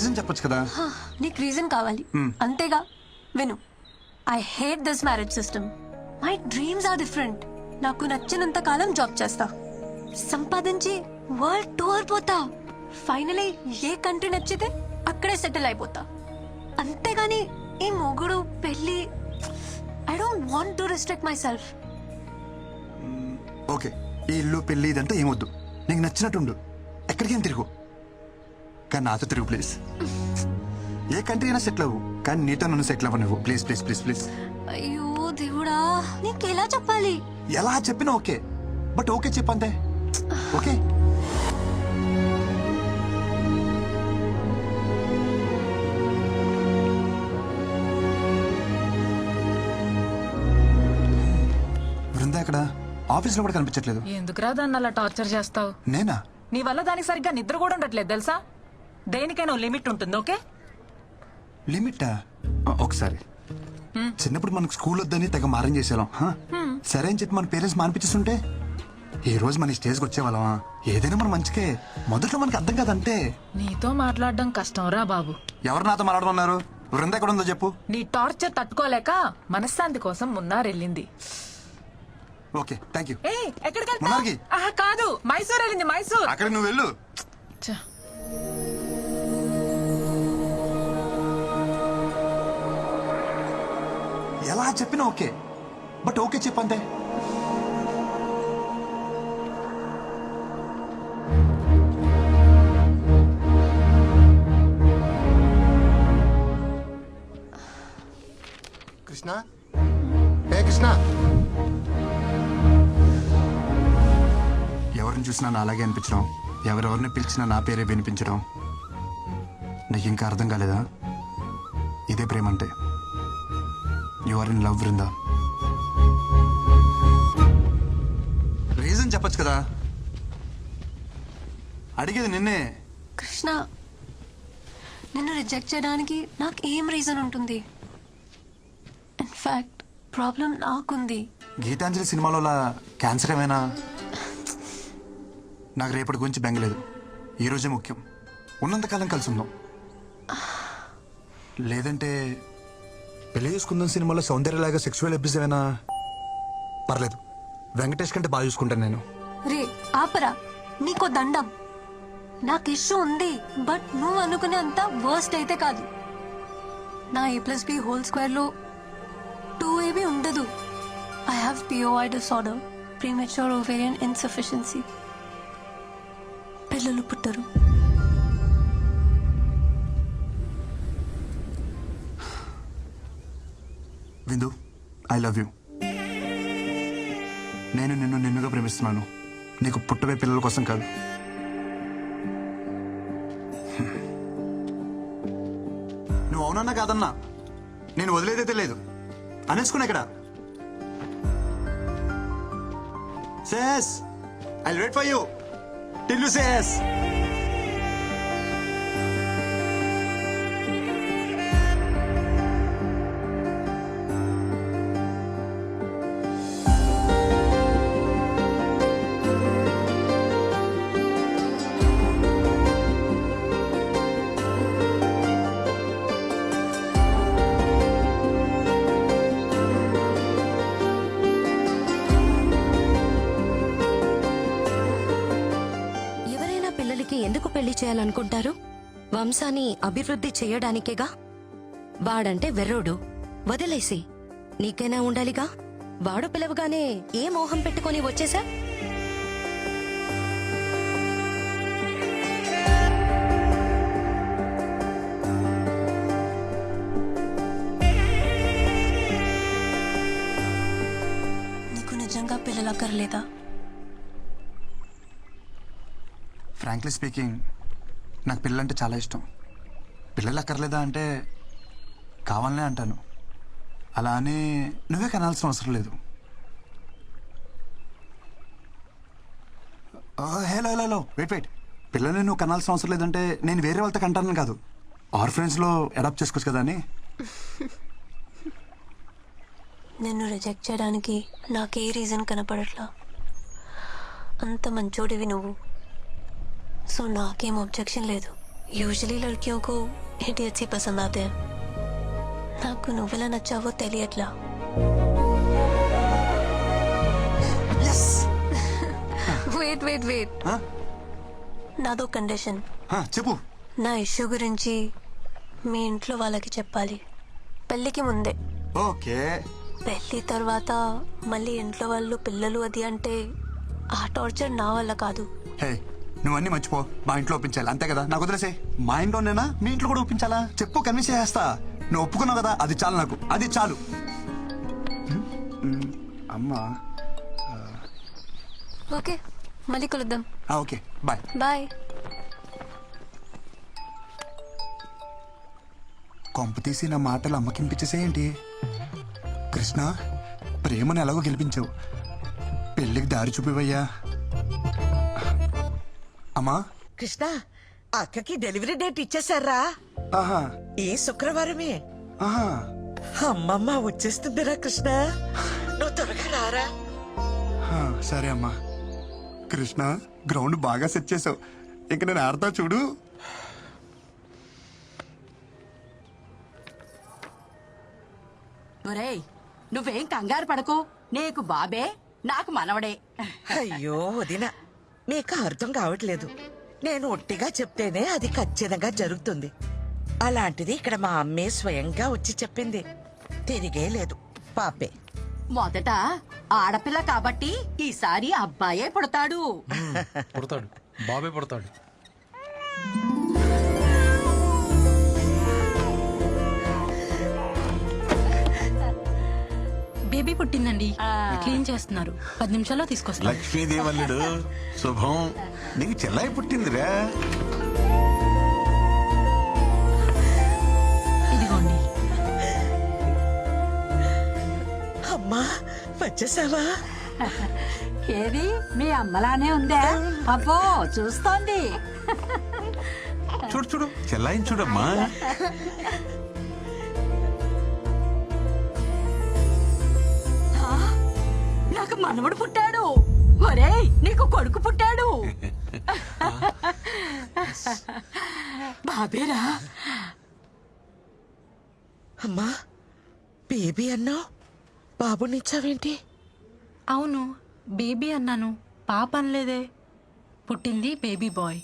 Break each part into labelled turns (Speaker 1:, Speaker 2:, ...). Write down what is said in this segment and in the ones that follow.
Speaker 1: Reason చెప్పొచ్చు కదా.
Speaker 2: నీకు రీజన్ కావాలి అంతేగా. విను, I hate this marriage system. My dreams are different. నాకు నచ్చినంత కాలం జాబ్ చేస్తా, సంపాదించి వరల్డ్ టూర్ పోతా, ఫైనలీ ఏ కంట్రీ నచ్చితే అక్కడే సెటిల్ అయిపోతా. అంతేగాని ఈ మొగుడు పెళ్లి, I don't want to restrict myself.
Speaker 1: Okay, ఈ ఇల్లు పెళ్లి ఇదంతా ఏమొద్దు. నీకు నచ్చినట్టుండు, ఎక్కడికేం తిరుగు, కానీ నాతో తిరుగు ప్లీజ్. ఏ కంట్రీ అయినా సెటిల్ అవ్వు, కానీ నీతో నన్ను సెటిల్ అవ్వ నువ్వు ప్లీజ్ ప్లీజ్ ప్లీజ్ ప్లీజ్.
Speaker 2: అయ్యో దేవుడా, నీకు ఎలా చెప్పాలి?
Speaker 1: ఎలా చెప్పినా ఓకే, బట్ ఓకే చెప్పంతే. ఓకే బృందా ఎక్కడ? ఆఫీస్లో కూడా కనిపించట్లేదు.
Speaker 3: ఎందుకురా దాన్ని అలా టార్చర్ చేస్తావు?
Speaker 1: నేనా?
Speaker 3: నీ వల్ల దానికి సరిగ్గా నిద్ర కూడా ఉండట్లేదు తెలుసా. దేనికైనా లిమిట్ ఉంటుంది. ఓకే,
Speaker 1: లిమిటా? ఒకసారి చిన్నప్పుడు మనకు స్కూల్ వద్దని తెగ మారం చేసేవాళ్ళం. సరే అని చెప్పి మన పేరెంట్స్ మానిపించేస్తుంటే ఈ రోజు మన స్టేజ్కి వచ్చేవాళ్ళమా? ఏదైనా మన మంచికే. మొదట్లో మనకి అర్థం కాదంటే.
Speaker 3: నీతో మాట్లాడడం కష్టం రా బాబు.
Speaker 1: ఎవరు నాతో మాట్లాడుతున్నారు? బృందా ఎక్కడ ఉందో చెప్పు.
Speaker 3: నీ టార్చర్ తట్టుకోలేక మనశ్శాంతి కోసం మున్నారెళ్ళింది.
Speaker 1: Okay, thank you.
Speaker 3: ఎక్కడికి
Speaker 1: మున్నార్కి?
Speaker 3: కాదు, మైసూర్ వెళ్ళింది. మైసూర్.
Speaker 1: అక్కడ నువ్వు వెళ్ళు.
Speaker 3: ఛ,
Speaker 1: ఎలా చెప్పినా ఓకే, బట్ ఓకే చెప్పంతే.
Speaker 4: కృష్ణ, ఏ కృష్ణ,
Speaker 1: ఎవరిని చూసినా నా అలాగే అనిపించడం, ఎవరెవరిని పిలిచినా నా పేరే వినిపించడం. నీకు ఇంకా అర్థం కాలేదా? ఇదే ప్రేమ అంటే. You are in love Brinda. Reason చెప్పొచ్చు కదా. అడిగేది నిన్నే.
Speaker 2: కృష్ణ, నిన్ను రిజెక్ట్ చేయడానికి నాకు ఏం రీజన్ ఉంటుంది? ఇన్ఫాక్ట్ ప్రాబ్లం నాకుంది.
Speaker 1: గీతాంజలి సినిమాలో క్యాన్సర్ ఏమైనా? నాకు రేపటి గురించి బెంగలేదు. ఈరోజే ముఖ్యం. ఉన్నంతకాలం కలిసి ఉందాం. లేదంటే పెళ్లి చేసుకుందాం సినిమాలో సౌందర్యలాగా సెక్సువల్ అబ్యూస్ ఏమైనా? పర్లేదు, వెంకటేష్ కంటే బాగా చూసుకుంటాను నేను.
Speaker 2: రే ఆపరా, నీకో దండం. నాకు ఇష్యూ ఉంది, బట్ నువ్వు అనుకునే అంత వర్స్ట్ అయితే కాదు. నా A+B² 2AB ఉండదు. I have POI disorder, premature ovarian insufficiency. పిల్లలు పుట్టరు.
Speaker 1: విందు, ఐ లవ్ యూ. నేను నిన్ను నిన్నుగా ప్రేమిస్తున్నాను. నీకు పుట్టవే పిల్లల కోసం కాదు. నువ్వు అవునన్నా కాదన్నా నేను వదిలేదైతే లేదు. అనేసుకున్నా ఇక్కడ. Says I wait for you till you says.
Speaker 5: ఎందుకు పెళ్లి చేయాలనుకుంటారు? వంశాన్ని అభివృద్ధి చేయడానికేగా. వాడంటే వెర్రోడు, వదిలేసి నీకైనా ఉండాలిగా. వాడు పిలవగానే ఏ మోహం పెట్టుకొని వచ్చేసా?
Speaker 2: నీకు నిజంగా పిల్లలక్కర్లేదా?
Speaker 1: ఫ్రాంక్లీ స్పీకింగ్, నాకు పిల్లలంటే చాలా ఇష్టం. పిల్లలు అక్కర్లేదా అంటే కావాలనే అంటాను. అలా అని నువ్వే కనాల్సిన అవసరం లేదు. Hello hello hello, wait. పిల్లల్ని నువ్వు కనాల్సిన అవసరం లేదంటే నేను వేరే వాళ్ళతో కంటానని కాదు, ఆర్ఫరెన్స్లో అడాప్ట్ చేసుకోవచ్చు కదా అని.
Speaker 2: నిన్ను రిజెక్ట్ చేయడానికి నాకే రీజన్ కనపడట్లా. అంత మంచోడివి నువ్వు, సో నాకేం అబ్జెక్షన్ లేదు. యూజువలీ లड़कियों को idiots ही पसंद आते हैं. నాకు నువ్వెలా నచ్చావో తెలియట్లా. వెయిట్ వెయిట్ వెయిట్, నాదో కండిషన్.
Speaker 1: చెప్పు.
Speaker 2: నా ఇష్యూ గురించి మీ ఇంట్లో వాళ్ళకి చెప్పాలి, పెళ్ళికి ముందే.
Speaker 1: ఓకే.
Speaker 2: పెళ్లి తర్వాత మళ్ళీ ఇంట్లో వాళ్ళు పిల్లలు అది అంటే ఆ టార్చర్ నా వల్ల కాదు.
Speaker 1: హే, నువ్వన్నీ మర్చిపో. మా ఇంట్లో ఒప్పించాలి అంతే కదా, నాకు వదిలేసే. మా ఇంట్లోనేనా మీ ఇంట్లో కూడా ఒప్పించాలా? చెప్పు, కన్విన్స్ చేస్తా. నువ్వు ఒప్పుకున్నావు కదా, అది చాలు నాకు, అది చాలు. అమ్మా.
Speaker 2: ఓకే, మళ్ళీ కలుద్దాం.
Speaker 1: Okay, bye.
Speaker 2: బాయ్.
Speaker 1: కొంప తీసి నా మాటలు అమ్మకింపించేసేయండి. కృష్ణ, ప్రేమను ఎలాగో గెలిపించావు, పెళ్ళికి దారి చూపివయ్యా. అమ్మా.
Speaker 6: కృష్ణ, అక్కకి డెలివరీ డేట్ ఇచ్చేసారా?
Speaker 1: ఆహా.
Speaker 6: ఈ శుక్రవారమే.
Speaker 1: ఆహా.
Speaker 6: అమ్మమ్మ వచ్చేస్తుందిరా కృష్ణ, నువ్వు త్వరగా రారా.
Speaker 1: సరే అమ్మా. కృష్ణ, గ్రౌండ్ బాగా సెట్ చేసావు, ఇంక నేను ఆడతా చూడు.
Speaker 7: ఒరేయ్, నువ్వేం కంగారు పడకు, నీకు బాబే నాకు మనవడే.
Speaker 6: అయ్యో వదిన, మీకు అర్థం కావట్లేదు. నేను ఒట్టిగా చెప్తేనే అది ఖచ్చితంగా జరుగుతుంది. అలాంటిది ఇక్కడ మా అమ్మే స్వయంగా వచ్చి చెప్పింది. తిరిగే లేదు, పాపే.
Speaker 7: మొదట ఆడపిల్ల కాబట్టి ఈసారి అబ్బాయే పుడతాడు.
Speaker 8: పుడతాడు, బాబే పుడతాడు.
Speaker 9: బేబీ పుట్టిందండి, క్లీన్ చేస్తున్నారు. 10 నిమిషాల్లో తీసుకొస్తారు.
Speaker 10: లక్ష్మీదేవల్లుడు శుభం, నీకు చెల్లాయి పుట్టిందిరా.
Speaker 9: ఇదిగోండి.
Speaker 6: అమ్మా, వచ్చేసావా?
Speaker 7: ఏది మీ అమ్మలానే ఉందా? అబ్బో, చూస్తోంది.
Speaker 10: చూడు చూడు, చెల్లాయిని చూడమ్మా.
Speaker 7: నాకు మనవడు పుట్టాడు. ఒరేయ్, నీకు కొడుకు పుట్టాడు. బాబేరా.
Speaker 6: అమ్మా, బేబీ అన్నావు, బాబునిచ్చావేంటి?
Speaker 9: అవును, బేబీ అన్నాను, పాప అనలేదే. పుట్టింది బేబీ బాయ్.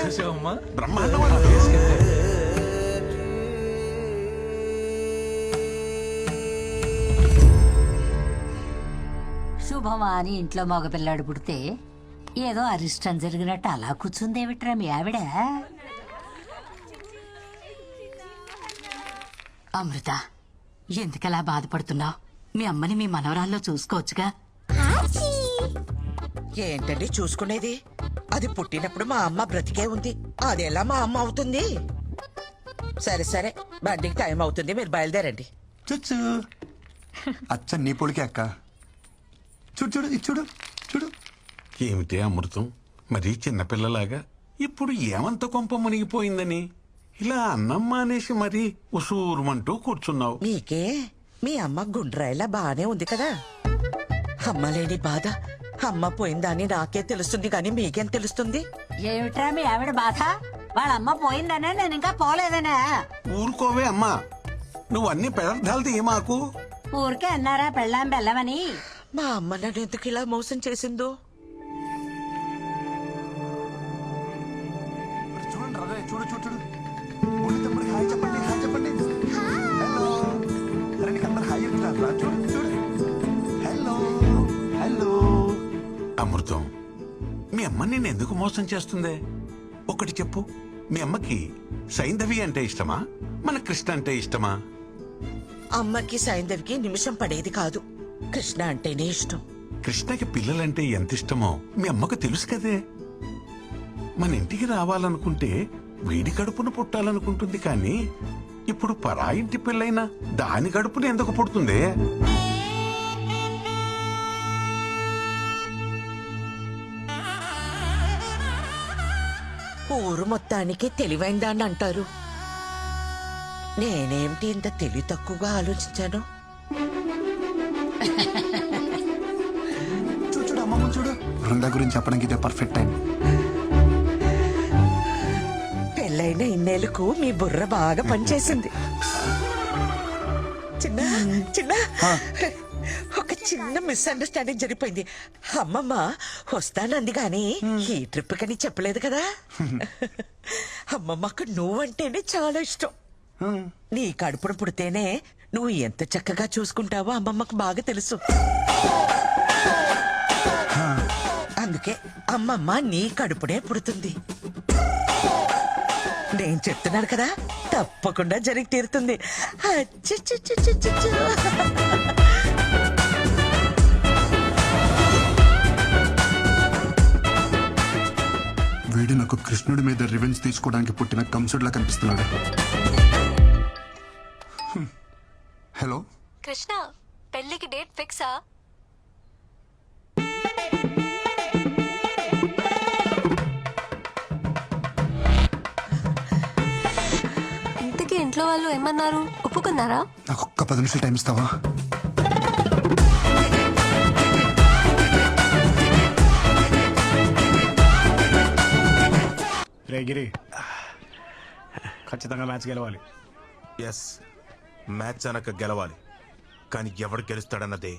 Speaker 8: చూసావమ్మా,
Speaker 10: బ్రహ్మాండం.
Speaker 7: శుభమా అని ఇంట్లో మగపిల్లాడు పుడితే ఏదో అరిష్టం జరిగినట్టు అలా కూర్చుందేమిట్రా మీ ఆవిడ? అమృత, ఎందుకలా బాధపడుతున్నావు? మీ అమ్మని మీ మనవరాల్లో చూసుకోవచ్చుగా.
Speaker 6: ఏంటండి చూసుకునేది? అది పుట్టినప్పుడు మా అమ్మ బ్రతికే ఉంది, అది ఎలా మా అమ్మ అవుతుంది? సరే సరే, బండికి టైం అవుతుంది, మీరు బయలుదేరండి.
Speaker 1: చూచు, అచ్చ నీ పొలికే అక్క. చూడు చూడు, ఇది చూడు చూడు.
Speaker 10: ఏమిటి అమృతం, మరీ చిన్నపిల్లలాగా ఇప్పుడు ఏమంత కొంప మునిగిపోయిందని ఇలా అన్నం మానేసి మరీ ఉసూరుమంటూ కూర్చున్నావు.
Speaker 6: మీకే మీ అమ్మ గుండ్రాయిలా బానే ఉంది కదా. అమ్మ లేని బాధ అమ్మ పోయిందని నాకే తెలుస్తుంది, కానీ మీకేం తెలుస్తుంది?
Speaker 7: ఏమిట్రా మీ ఆవిడ బాధ? వాళ్ళ అమ్మ పోయిందనే, నేను ఇంకా పోలేదనే.
Speaker 10: ఊరుకోవే అమ్మా, నువ్వు అన్ని పదార్థాలు మాకు.
Speaker 7: ఊరికే అన్నారా పెళ్ళాం బెల్లమని?
Speaker 6: మా అమ్మ నన్ను ఎందుకు ఇలా మోసం చేసిందో.
Speaker 1: చూడండి రా, చూడు చూడు చూడు. ఊరి తమ్ముడికి హాయ్ చెప్పండి, హాయ్ చెప్పండి. హలో. అరే నీకు అందరు హాయ్ చెప్తున్నారు రా, చూడు చూడు. Hello hello.
Speaker 10: అమృతం, మీ అమ్మ నిన్ను ఎందుకు మోసం చేస్తుందే? ఒకటి చెప్పు, మీ అమ్మకి సైంధవి అంటే ఇష్టమా, మన కృష్ణ అంటే ఇష్టమా?
Speaker 6: అమ్మకి సైంధవికి నిమిషం పడేది కాదు, కృష్ణ అంటేనే ఇష్టం.
Speaker 10: కృష్ణకి పిల్లలంటే ఎంత ఇష్టమో మీ అమ్మకు తెలుసు కదే. మన ఇంటికి రావాలనుకుంటే వీడి కడుపును పుట్టాలనుకుంటుంది, కానీ ఇప్పుడు పరాయింటి పిల్లైనా దాని కడుపును ఎందుకు పుడుతుంది?
Speaker 6: ఊరు మొత్తానికి తెలివైందాన్ని అంటారు. నేనేమిటి ఇంత తెలివి తక్కువగా ఆలోచించాను?
Speaker 1: చూడు చూడు, అమ్మ బృందా గురించి చెప్పడానికి ఇదే పర్ఫెక్ట్ టైం.
Speaker 6: పెళ్ళైన ఇన్నేళ్లకు మీ బుర్ర బాగా పనిచేసింది. చిన్న చిన్న ఒక చిన్న మిస్అండర్స్టాండింగ్ జరిగిపోయింది. అమ్మమ్మ వస్తానంది గాని ఈ ట్రిప్ కని చెప్పలేదు కదా. అమ్మమ్మకు నువ్వంటేనే చాలా ఇష్టం. నీ కడుపున పుడితేనే నువ్వు ఎంత చక్కగా చూసుకుంటావో అమ్మమ్మకు బాగా తెలుసు. అందుకే అమ్మమ్మ నీ కడుపునే పుడుతుంది. నేను చెప్తున్నాను కదా, తప్పకుండా జరిగి తీరుతుంది. అచ్చచ్చచ్చచ్చచ్చ.
Speaker 1: వీడు నాకు కృష్ణుడి మీద రివెంజ్ తీసుకోవడానికి పుట్టిన కంసుడిలా కనిపిస్తున్నాడు. హలో
Speaker 2: కృష్ణ, పెళ్ళికి డేట్ ఫిక్సా? ఇంతకీ ఇంట్లో వాళ్ళు ఏమన్నారు? ఒప్పుకున్నారా?
Speaker 1: నాకు ఒక్క 10 నిమిషాలు టైం ఇస్తావా?
Speaker 11: రే గిరి, ఖచ్చితంగా మ్యాచ్ గెలవాలి.
Speaker 12: ఎస్, మ్యాచ్ అనక గెలవాలి. కానీ ఎవడు గెలుస్తాడన్నదే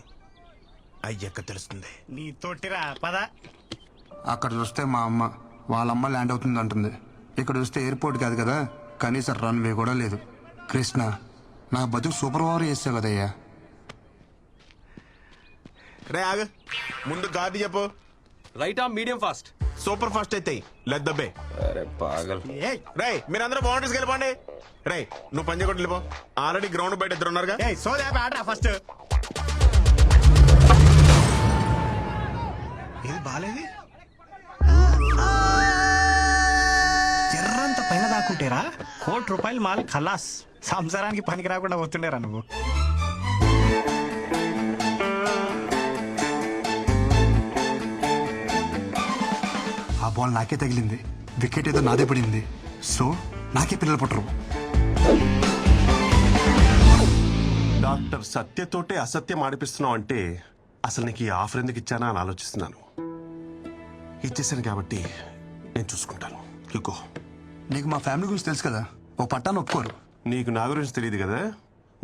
Speaker 12: అయ్యాక తెలుస్తుంది.
Speaker 11: నీ తోటిరా పద.
Speaker 1: అక్కడ చూస్తే మా అమ్మ వాళ్ళమ్మ ల్యాండ్ అవుతుంది అంటుంది. ఇక్కడ చూస్తే ఎయిర్పోర్ట్ కాదు కదా, కనీసం రన్వే కూడా లేదు. కృష్ణ, నా బతుకు సూపర్ ఓవర్ చేస్తావు కదయ్యా.
Speaker 12: రే ఆగ, ముందు గాడి చెప్పు.
Speaker 8: రైటా మీడియం ఫాస్ట్?
Speaker 12: సూపర్ ఫాస్ట్ అయితే లెద్దబ్బే.
Speaker 8: అరే పాగల్.
Speaker 12: రే మీరందరూ బౌండరీస్కి వెళ్ళిపోండి. రే నువ్వు పంజగొట్టు వెళ్ళిపో. ఆల్రెడీ గ్రౌండ్ బయట ఇద్దరు ఉన్నారుగా.
Speaker 11: సోదా ఆడరా ఫస్ట్. ఇది బాలేది. ఎర్రంత పైన దాక్కుంటేరా ₹1,00,00,000 మాల్ ఖలాస్. సంసారానికి పనికి రాకుండా పోతుండేరా నువ్వు.
Speaker 1: ఆ బాల్ నాకే తగిలింది, వికెట్ ఏదో నాదే పడింది. సో నాకే పిల్లలు పుట్టరు.
Speaker 12: డాక్టర్ సత్యతోటే అసత్యం ఆడిపిస్తున్నావు అంటే అసలు నీకు ఈ ఆఫర్ ఎందుకు ఇచ్చానా అని ఆలోచిస్తున్నాను. ఇచ్చేసాను కాబట్టి నేను చూసుకుంటాను. ఇగో,
Speaker 1: నీకు మా ఫ్యామిలీ గురించి తెలుసు కదా, ఓ పట్టాను ఒప్పుకోరు.
Speaker 12: నీకు నా గురించి తెలియదు కదా.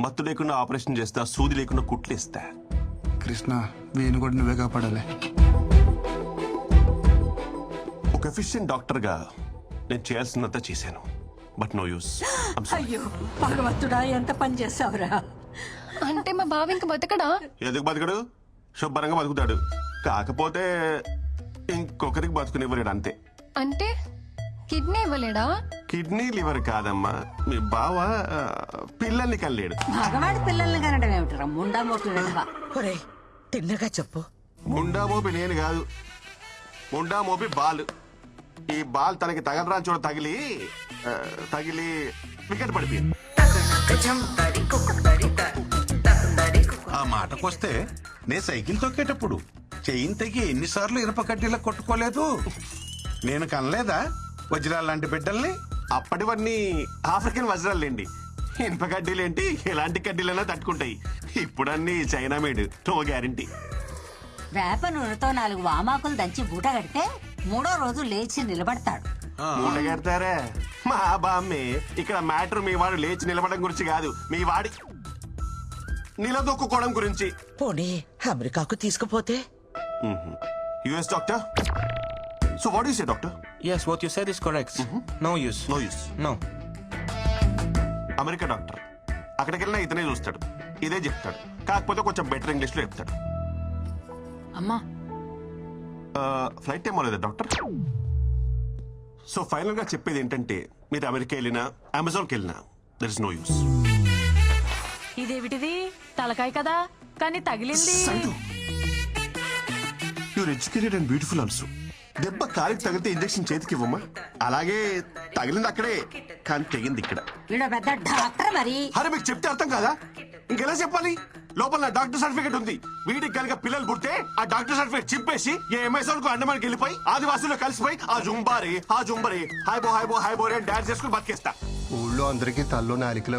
Speaker 12: మత్తు లేకుండా ఆపరేషన్ చేస్తా, సూది లేకుండా కుట్లు ఇస్తా.
Speaker 1: కృష్ణ, వీని కూడా నువ్వే కాపాడాలి.
Speaker 12: ఒక ఎఫిషియెంట్ డాక్టర్గా నేను చేయాల్సినంత చేశాను. But no use.
Speaker 7: అయ్యో భగవంతుడా, ఎంత పని చేసావురా.
Speaker 2: అంటే మా బావ ఇంక బతకడా?
Speaker 12: ఎందుకు బతకడు? శుభ్రంగా బతుకుతాడు. కాకపోతే ఇంకొకరికి బతుకునివ్వలేడు అంతే.
Speaker 2: అంటే కిడ్నీ ఇవ్వలేడా?
Speaker 12: కిడ్నీ లివర్ కాదమ్మా, మీ బావ పిల్లల్ని కనలేడు.
Speaker 7: మగవాడి పిల్లల్ని కనడం ఏమిటరా ముండా మోటు విధవ.
Speaker 6: ఒరేయ్, తిన్నగా చెప్పు.
Speaker 12: ముండా మోపి నేను కాదు, ముండా మోపి బాల్. ఈ బాల్ తనకి తగలరా చూడ తగిలి వికెట్ పడిపోయింది.
Speaker 10: ఆ మాటకొస్తే నేను సైకిల్ తొక్కేటప్పుడు చెయ్యిని తెగి ఎన్నిసార్లు ఇనప కడ్డీలా కొట్టుకోలేదు. నేను కనలేదా వజ్రాలు లాంటి బిడ్డల్ని?
Speaker 12: అప్పటివన్నీ ఆఫ్రికన్ వజ్రాలేండి. ఇనుప కడ్డీలేంటి, ఎలాంటి కడ్డీలైనా తట్టుకుంటాయి. ఇప్పుడన్నీ చైనా మేడ్, నో గ్యారంటీ.
Speaker 7: వేప నూనెతో 4 వామాకులు దంచి బూట కడితే 3వ రోజు లేచి నిలబడతాడు.
Speaker 12: మూట కడతారా? మా బామ్మే. ఇక్కడ మ్యాటర్ మీ వాడు లేచి నిలబడడం గురించి కాదు, మీ వాడి నిలదొక్కుకోవడం గురించి.
Speaker 6: పోనీ అమెరికాకు తీసుకుపోతే?
Speaker 12: US doctor. So what you say doctor?
Speaker 8: Yes, what you said is correct. No use.
Speaker 12: No use.
Speaker 8: No.
Speaker 12: America doctor, అక్కడికి వెళ్ళినా ఇతనే చూస్తాడు, ఇదే చెప్తాడు. కాకపోతే కొంచెం బెటర్ ఇంగ్లీష్ లో చెప్తాడు.
Speaker 9: అమ్మా
Speaker 12: ఫ్లైట్ టైం అవ్వలేదా డాక్టర్? సో ఫైనల్ గా చెప్పేది ఏంటంటే, మీరు అమెరికా వెళ్ళినా అమెజాన్కి వెళ్ళినా దర్ ఇస్ నో యూస్.
Speaker 3: ఇదేమిటిది? తలకాయ కదా, కానీ తగిలింది.
Speaker 12: You're educated and beautiful also. దెబ్బ కాలికి తగిలితే ఇంజెక్షన్ చేతికి ఇవ్వమ్మా. అలాగే తగిలింది అక్కడే, కానీ తెగింది ఇక్కడ.
Speaker 7: వీడు పెద్ద డాక్టర్ మరి.
Speaker 12: అరే మీకు చెప్తే అర్థం కాదా? ఇంకెలా చెప్పాలి? లోపల నా డాక్టర్ సర్టిఫికేట్ ఉంది. వీడికి కనుక పిల్లలు పుడితే ఆ డాక్టర్ సర్టిఫికేట్ చింపేసి ఏ అమెజాన్ కు అండమానికి వెళ్ళిపోయి ఆదివాసుల్లో కలిసిపోయి ఆ జుంబారే హాయ్ బో హాయ్ బో హాయ్ బో రే డాన్స్ చేసుకుని బతికేస్తా.
Speaker 4: ఊళ్ళో అందరికీ తల్లో నాలికలో